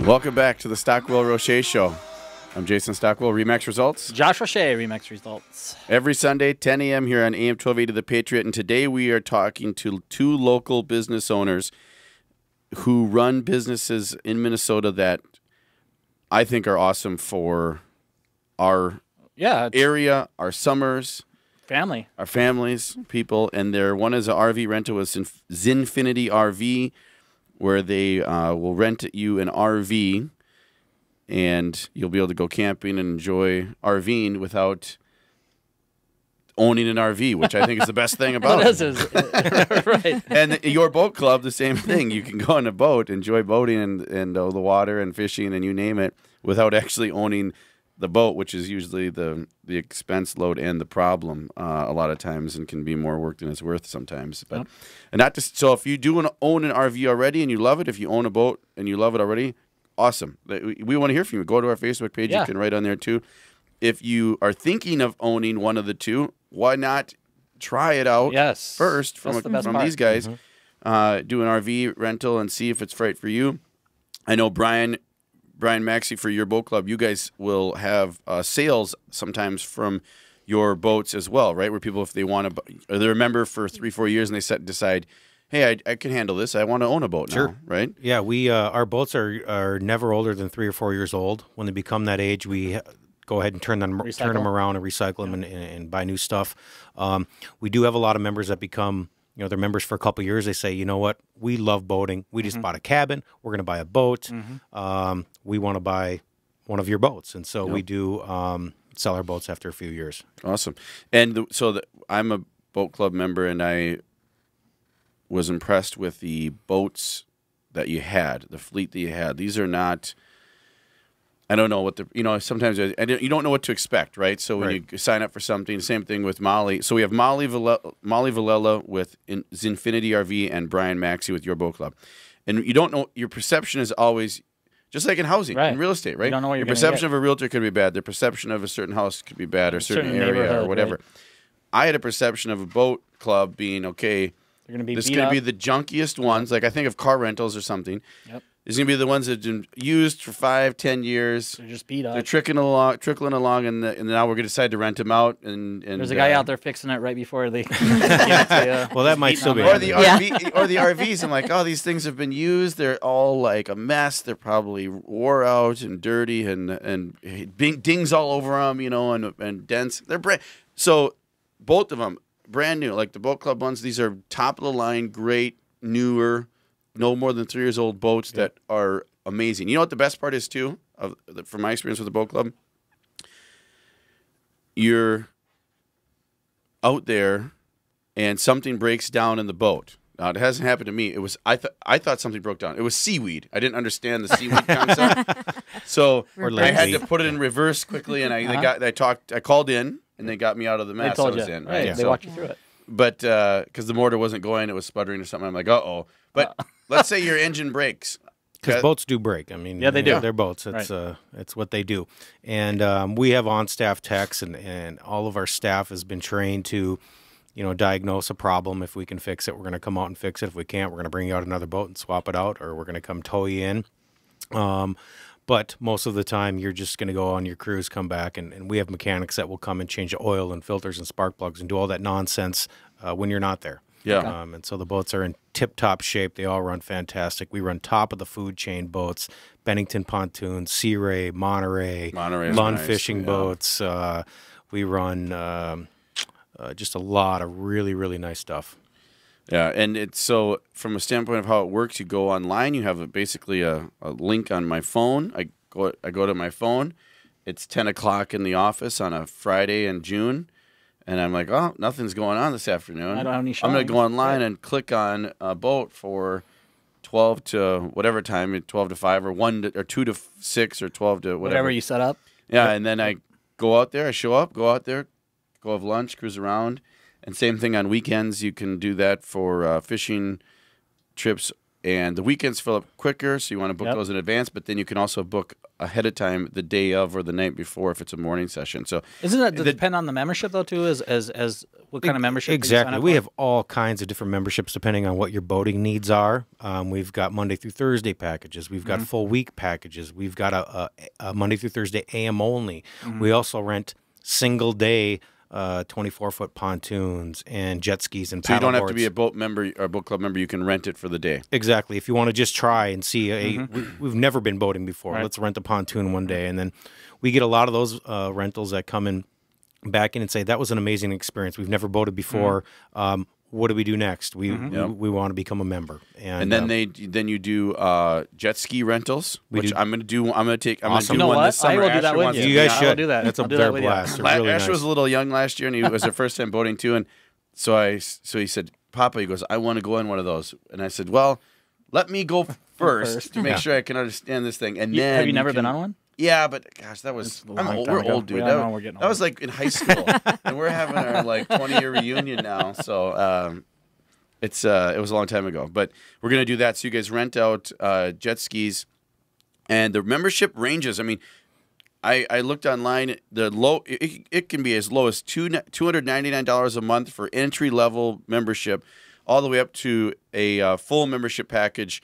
Welcome back to the Stockwell Roche Show. I'm Jason Stockwell, Remax Results. Josh Roche, Remax Results. Every Sunday, 10 a.m. here on AM 1280 The Patriot. And today we are talking to two local business owners who run businesses in Minnesota that I think are awesome for our area, our summers, our families, people. And one is an RV rental with Zinfinity RV, where they will rent you an RV, and you'll be able to go camping and enjoy RVing without owning an RV, which I think is the best thing about it. Right. And your boat club, the same thing. You can go on a boat, enjoy boating and the water and fishing and you name it, without actually owning the boat, which is usually the expense load and the problem a lot of times, and can be more work than it's worth sometimes. But and not just so if you do own an RV already and you love it, if you own a boat and you love it already, awesome. We want to hear from you. Go to our Facebook page. You can write on there too. If you are thinking of owning one of the two, why not try it out first from these guys? Do an RV rental and see if it's right for you. I know Brian Maxey, for your boat club, you guys will have sales sometimes from your boats as well, right? Where people, if they want to, or they're a member for 3-4 years and they decide, hey, I can handle this. I want to own a boat now, right? Yeah, we our boats are never older than 3 or 4 years old. When they become that age, we go ahead and turn them around and recycle them and buy new stuff. We do have a lot of members that become, they're members for a couple of years. They say, you know what, we love boating. We just bought a cabin. We're going to buy a boat. We want to buy one of your boats. And so we do sell our boats after a few years. Awesome. And I'm a boat club member, and I was impressed with the boats that you had, the fleet that you had. These are not, I don't know what sometimes you don't know what to expect, right? So when you sign up for something, same thing with Molly. So we have Molly Villela with Zinfinity RV and Brian Maxey with your boat club. And you don't know, your perception is always, just like in housing, in real estate, right? You don't know what your perception of a realtor could be bad. Their perception of a certain house could be bad, or a certain area or whatever. Right. I had a perception of a boat club being, okay, this is going to be the junkiest ones. Like I think of car rentals or something. Yep. It's going to be the ones that have been used for 5-10 years. They're just beat up. They're trickling along, and now we're going to decide to rent them out. And there's a guy out there fixing it right before they. Well, that might still be. Or the RVs. I'm like, oh, these things have been used. They're all like a mess. They're probably wore out and dirty and dings all over them, and dents. So both of them brand new, like the boat club ones. These are top of the line, great, newer, no more than 3 years old boats that are amazing. You know what the best part is too, from my experience with the boat club? You're out there and something breaks down in the boat. Now, it hasn't happened to me. I thought something broke down. It was seaweed. I didn't understand the seaweed concept. So I had to put it in reverse quickly, and I called in, and they got me out of the mess I was in. Right? They walked you through it. But because the motor wasn't going, it was sputtering or something. I'm like, uh-oh. But let's say your engine breaks. Because boats do break. I mean, they do. They're boats. It's what they do. And we have on-staff techs, and all of our staff has been trained to, diagnose a problem. If we can fix it, we're going to come out and fix it. If we can't, we're going to bring you out another boat and swap it out, or we're going to come tow you in. But most of the time, you're just going to go on your cruise, come back, and we have mechanics that will come and change the oil and filters and spark plugs and do all that nonsense when you're not there. Yeah. And so the boats are in tip-top shape. They all run fantastic. We run top-of-the food chain boats, Bennington pontoons, Sea Ray, Monterey, Lund fishing boats. We run just a lot of really, really nice stuff. Yeah, and it's so from a standpoint of how it works, you go online. You have basically a link on my phone. I go to my phone. It's 10 o'clock in the office on a Friday in June. And I'm like, oh, nothing's going on this afternoon. I don't have any showings. I'm going to go online and click on a boat for 12 to whatever time, 12 to 5 or 1 or 2 to 6 or 12 to whatever. You set up. Yeah, and then I go out there. I show up, go out there, go have lunch, cruise around. And same thing on weekends. You can do that for fishing trips and the weekends fill up quicker, so you want to book those in advance. But then you can also book ahead of time, the day of or the night before, if it's a morning session. So isn't that depend on the membership though too? As what kind of membership? Exactly. We have all kinds of different memberships depending on what your boating needs are. We've got Monday through Thursday packages. We've got full week packages. We've got a Monday through Thursday AM only. We also rent single day 24-foot pontoons and jet skis and paddleboards. So you don't have to be a boat member or a boat club member. You can rent it for the day. Exactly. If you want to just try and see, we've never been boating before. Let's rent a pontoon one day. And then we get a lot of those rentals that come in back in and say, that was an amazing experience. We've never boated before. What do we do next? We want to become a member. And then you do jet ski rentals, which I'm going to do. I'm going to do one this summer. I will do that with you. You guys should do that. That's a bear blast. Really Ash nice. was a little young last year, and he was her first time boating too. And so he said, "Papa," he goes, "I want to go on one of those." And I said, "Well, let me go first to make sure I can understand this thing." And then have you never been on one? Yeah, but gosh, that was we're old, dude. That was like in high school, and we're having our like 20-year reunion now. So it was a long time ago, but we're gonna do that. So you guys rent out jet skis, and the membership ranges. I mean, I looked online. The low it can be as low as $299 a month for entry level membership, all the way up to a full membership package,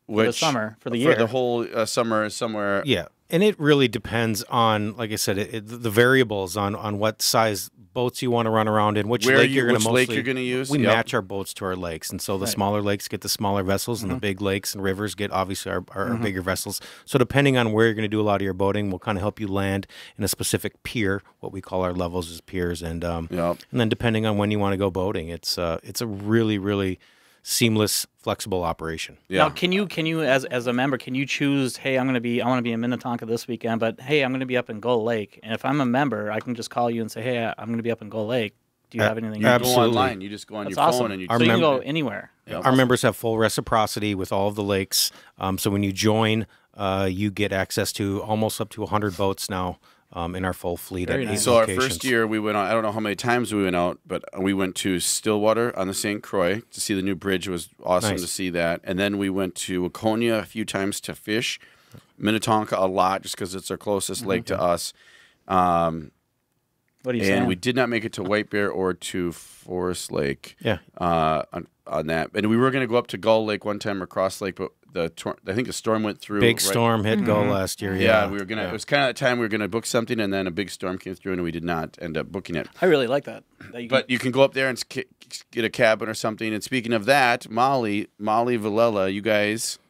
which for the summer for the year for the whole summer somewhere. Yeah. And it really depends on, like I said, the variables on what size boats you want to run around in, which lake you're going to use. We match our boats to our lakes, and so the smaller lakes get the smaller vessels, and the big lakes and rivers get obviously our bigger vessels. So depending on where you're going to do a lot of your boating, we'll kind of help you land in a specific pier. What we call our levels is piers, and then depending on when you want to go boating, it's a really, really seamless, flexible operation. Yeah. Now, can you as a member, can you choose, hey, I want to be in Minnetonka this weekend, but hey, I'm going to be up in Gull Lake, and if I'm a member, I can just call you and say, hey, I'm going to be up in Gull Lake. Do you have anything? You go online. You just go on your phone and you can go anywhere. Our members have full reciprocity with all of the lakes. So when you join, you get access to almost up to 100 boats now. In our full fleet at 8 locations. So our first year we went on, I don't know how many times we went out, but we went to Stillwater on the St. Croix to see the new bridge. It was awesome to see that. And then we went to Waconia a few times to fish, Minnetonka a lot just because it's our closest lake to us. What are you saying? And we did not make it to White Bear or to Forest Lake on that. And we were going to go up to Gull Lake one time or Cross Lake, but I think a storm went through. Big storm hit Gull last year. Yeah, we were gonna. It was kind of the time we were gonna book something, and then a big storm came through, and we did not end up booking it. I really like that. But you can go up there and get a cabin or something. And speaking of that, Molly Villela, you guys,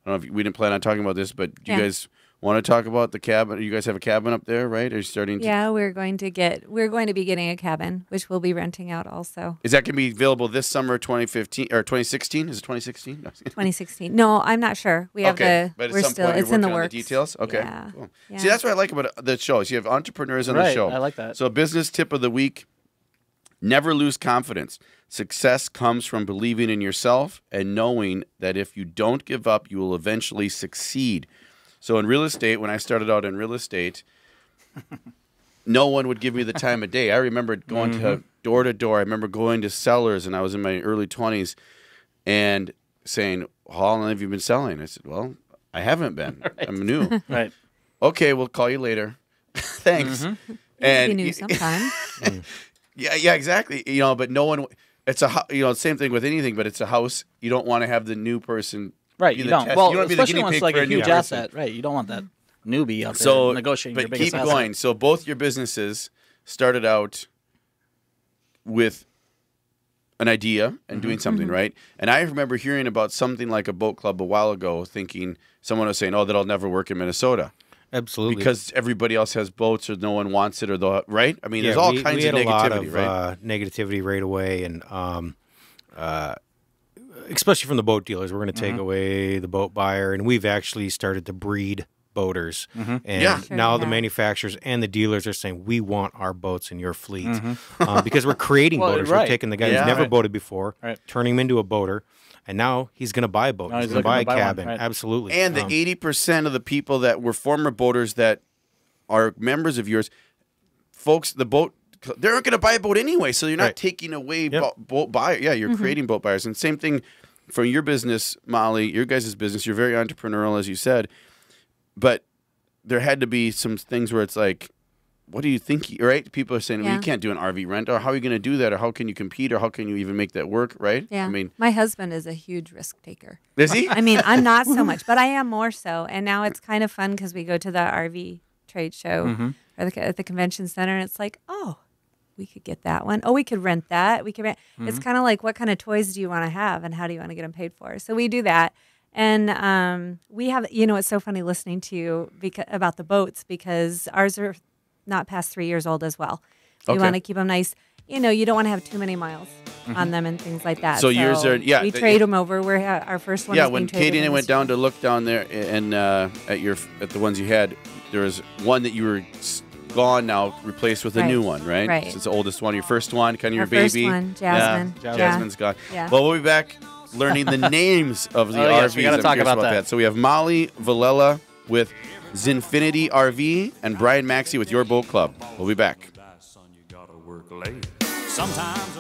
I don't know if we didn't plan on talking about this, but do you guys want to talk about the cabin? You guys have a cabin up there, right? Are you starting to? Yeah, we're going to be getting a cabin, which we'll be renting out also. Is that going to be available this summer, 2015 or 2016? Is it 2016? 2016. No, I'm not sure. We have but we're still. It's in the works. The details. Okay. Yeah. Cool. Yeah. See, that's what I like about the show. Is you have entrepreneurs on the show. I like that. So, business tip of the week: never lose confidence. Success comes from believing in yourself and knowing that if you don't give up, you will eventually succeed. So in real estate, when I started out in real estate, no one would give me the time of day. I remember going to door to door. I remember going to sellers, and I was in my early 20s, and saying, how long have you been selling? I said, well, I haven't been. Right. I'm new. Right. Okay, we'll call you later. Thanks. And you knew sometime. Yeah, exactly. But no one. It's same thing with anything, but it's a house. You don't want to have the new person. Right, you don't. Well, you especially when it's like a huge asset. Right, you don't want that newbie out there negotiating your biggest asset. But keep going. So both your businesses started out with an idea and doing something, right? And I remember hearing about something like a boat club a while ago, thinking someone was saying, "Oh, that'll never work in Minnesota." Absolutely, because everybody else has boats, or no one wants it, or right. I mean, there's all kinds of negativity, right? Negativity right away, and especially from the boat dealers, we're going to take away the boat buyer, and we've actually started to breed boaters. And now the manufacturers and the dealers are saying, we want our boats in your fleet because we're creating boaters. We're taking the guy who's never boated before, turning him into a boater, and now he's going to buy a boat. He's going to buy a cabin. Absolutely. And the 80% of the people that were former boaters that are members of yours, folks, they're not going to buy a boat anyway, so you're not taking away boat buyers. Yeah, you're creating boat buyers. And same thing from your business, Molly, your guys' business, you're very entrepreneurial, as you said, but there had to be some things where it's like, what do you think? Right? People are saying, well, you can't do an RV rent, or how are you going to do that, or how can you compete, or how can you even make that work, right? Yeah. I mean, my husband is a huge risk taker. is he? I mean, I'm not so much, but I am more so. And now it's kind of fun because we go to the RV trade show or at the convention center, and it's like, oh, we could get that one. Oh, we could rent that. We could rent. It's kind of like, what kind of toys do you want to have, and how do you want to get them paid for? So we do that. And we have, it's so funny listening to you about the boats, because ours are not past 3 years old as well. We want to keep them nice. You don't want to have too many miles on them and things like that. So yours are, we trade them over. We're our first one. Yeah, is when being traded Katie and I in went this down year. to look down there and at the ones you had, there was one that you were gone now, replaced with a new one, right? Right. So it's the oldest one, your first one, kind of Our your baby. first one, Jasmine. Yeah, Yeah. Jasmine's gone. Yeah. Well, we'll be back learning the names of the Oh, yes, RVs. we gotta I'm talk curious about that. So we have Molly Villela with Zinfinity RV and Brian Maxey with Your Boat Club. We'll be back. Son, you gotta work late. Sometimes